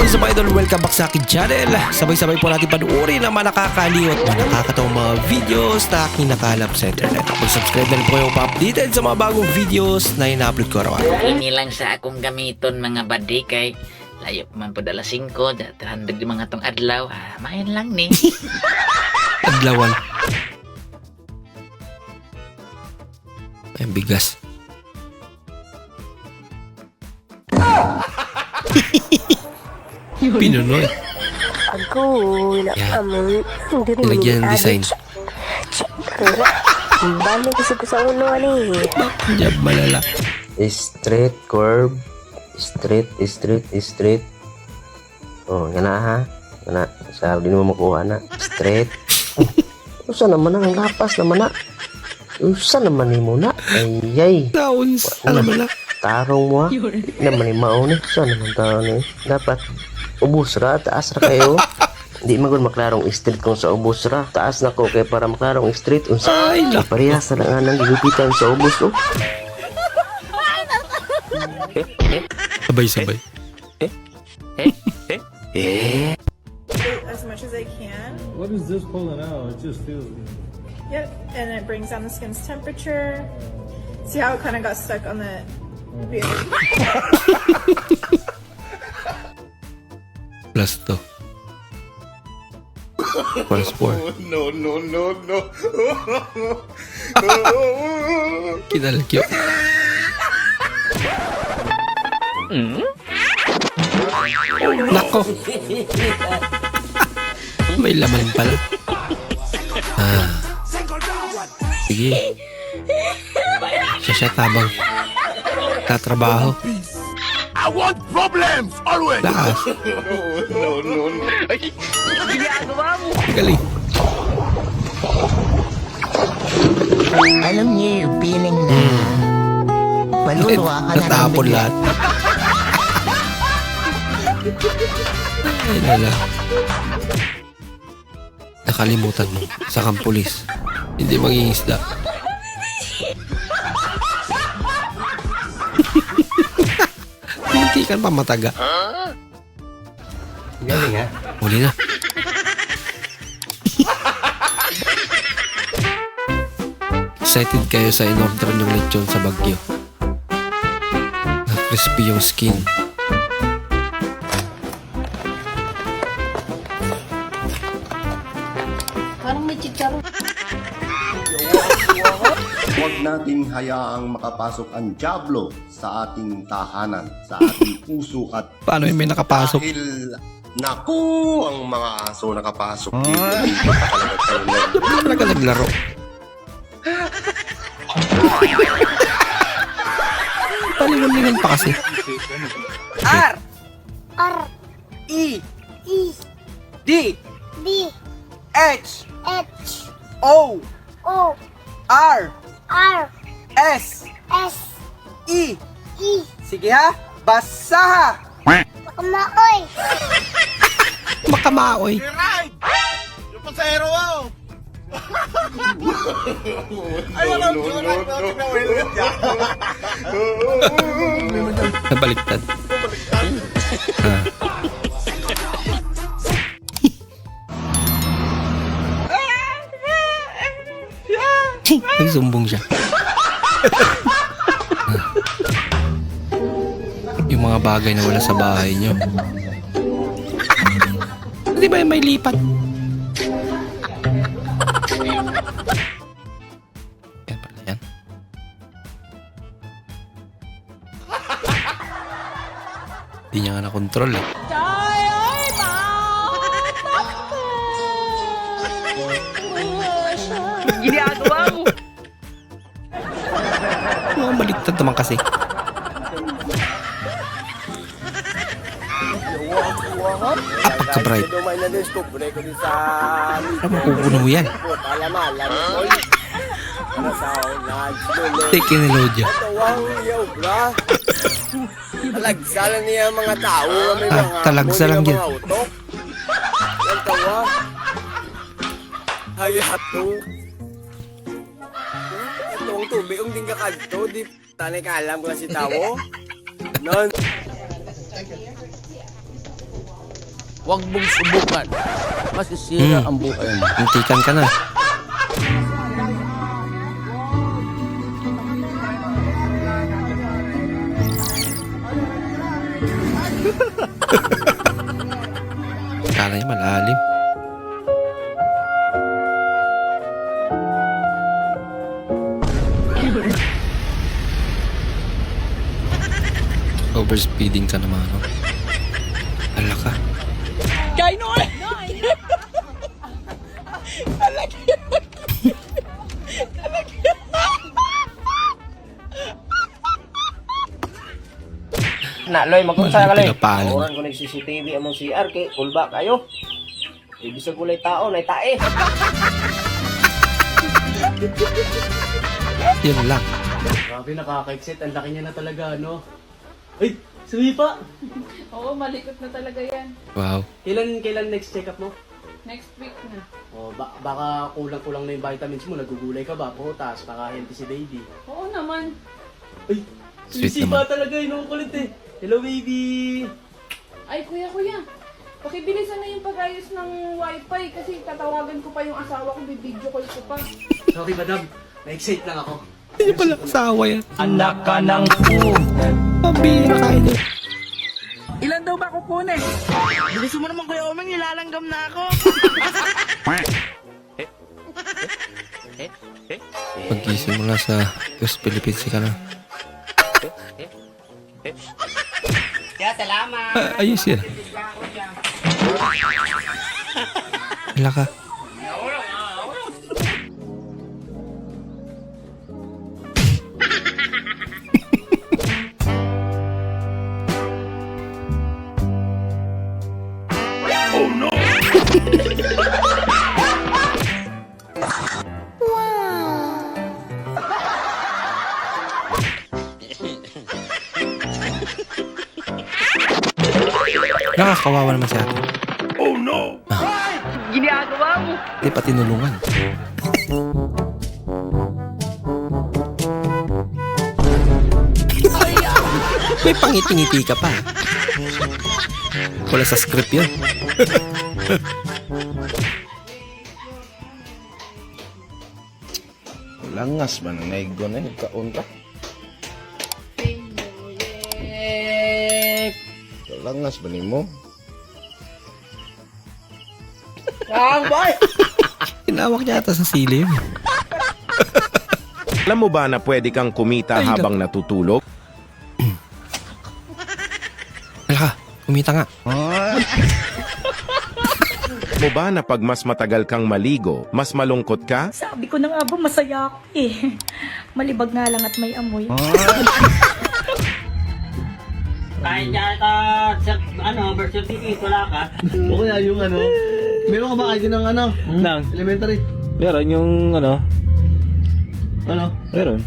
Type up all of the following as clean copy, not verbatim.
is up, idol? Welcome back sa akin channel. Sabay-sabay po natin panuorin ang mga nakakaliw at mga nakakatawang mga videos na aking nakalap sa internet. Mag-subscribe na rin po kayo pa-updated sa mga bagong videos na ina-upload ko araw-araw. Ini lang sa akong gamiton mga badi kay layo man po dala 5 300 yung mga tong adlaw. Main lang ni. Adlawan. Ayan, bigas. Pinunoy. Ako, Yan. Nilagyan ng design. Balik ko sa ulo ani. Jab malala. Straight curve. Straight. Oh, yan na ha. Yan na. Sabi din mo makuha na. Straight. Usa naman ang lapas naman na. Usa naman ni mo na. Ay. Taon sa malala. Tarong mo ha. Naman ni mauni. Usa naman taon eh. Dapat ubus ra. Taas ra kayo. Hindi magod maklarong street kung sa ubus ra. Taas na ko kay para maklarong street. Unsa. Ay, la. Parehas na nga nang gigupitan sa ubus. Oh. Sabay-sabay. As much as I can. What is this pulling out? It just feels good. Yep, and it brings down the skin's temperature. See how it kind of got stuck on the. Plus to. Plus 4. No. Kinalkyo. Nako. May laman pala. Sige. Siya tabang tatrabaho. I want problems always. Lakas. No. Galing. Alam niyo yung feeling na maluluwa ka na ng Natapon bigla. lahat. Ay, lala. Nakalimutan mo sa kampulis. Hindi maging isda. Hindi ka pa mataga. Galing ha. Huli na. Excited kayo sa in-order yung lechon sa Baguio. Na-crispy yung skin. Huwag nating hayaang makapasok ang dyablo sa ating tahanan, sa ating puso at Paano yung may nakapasok? dahil naku, ang mga aso nakapasok dito. Dito pa talaga tayo na. Talaga naglaro. Palingon-lingon pa kasi. R R E E D D H H O O R R S S E. E Sige ha, basaha. Makamaoy. Makamaoy. Yung pasahero mo. Nabaliktad. Nagsumbong siya. Yung mga bagay na wala sa bahay nyo. Di ba yung may lipat? Yan pala yan. Di niya nga na-control eh. Ginagawa mo. Mga baliktad naman kasi. Pagka-bright. Ano makukuno mo yan? Teknolodya. Talagsalan niya mga tao. Talagsalan yan. Hayat to. Itong tubig kung di ka kadto, di tanay ka alam kung si tao. Non. Huwag mong subukan. Masisira ang buhay mo. Hintikan ka na. Kala niya malalim. Overspeeding ka naman, no? Ala ka. Naloy, magkunsa ka loy. Pinapalan. Oran ko nag-CCTV among CR kay kulba kayo. Ibig sa kulay tao na tae. Yun lang. Grabe, nakaka-exit. Ang laki niya na talaga, no? Ay, sumipa! Oo, malikot na talaga yan. Wow. Kailan next check-up mo? Next week na. O, baka kulang-kulang na yung vitamins mo. Nagugulay ka ba? Putas, baka healthy si baby. Oo naman. Ay, Sweet sumisipa naman. talaga yun. Ang kulit eh. Hello, baby! Ay, kuya. Pakibilisan na yung pag-ayos ng wifi kasi tatawagan ko pa yung asawa ko, bibidyo call ko pa. Sorry, madam. Na-excite lang ako. Hindi pala asawa yan. Anak ka ng Pambira kayo niya. Ilan daw ba kukunin? Bilisan mo naman Kuya Omeng, nilalanggam na ako. Pag-gising mo lang sa West Philippines ka na. Ayos yan. Wala ka. Nakakawawa naman siya. Oh no! Ginagawa mo! Hindi pa tinulungan. May pangiti-ngiti ka pa. Wala sa script yun. Langas man ang naigo na yung kaunta. Langas ba ni mo? Tinawak niya ata sa silim. Alam mo ba na pwede kang kumita Ay, habang natutulog? Wala ka. Kumita nga. Mo ba na pag mas matagal kang maligo, mas malungkot ka? Sabi ko na nga ba, masaya ako eh. Malibag nga lang at may amoy. Kahit yata, birth certificate, wala ka. O kaya yung ano, meron ka ba ID ng ano? Nang? Elementary? Meron yung ano? Ano? Meron.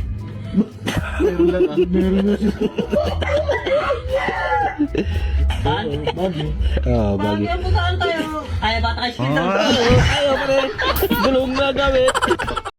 Meron lang ah. Meron na siya. Bagay. Saan tayo? Kaya bata kayo. Ayaw pa rin. Gulong na gamit.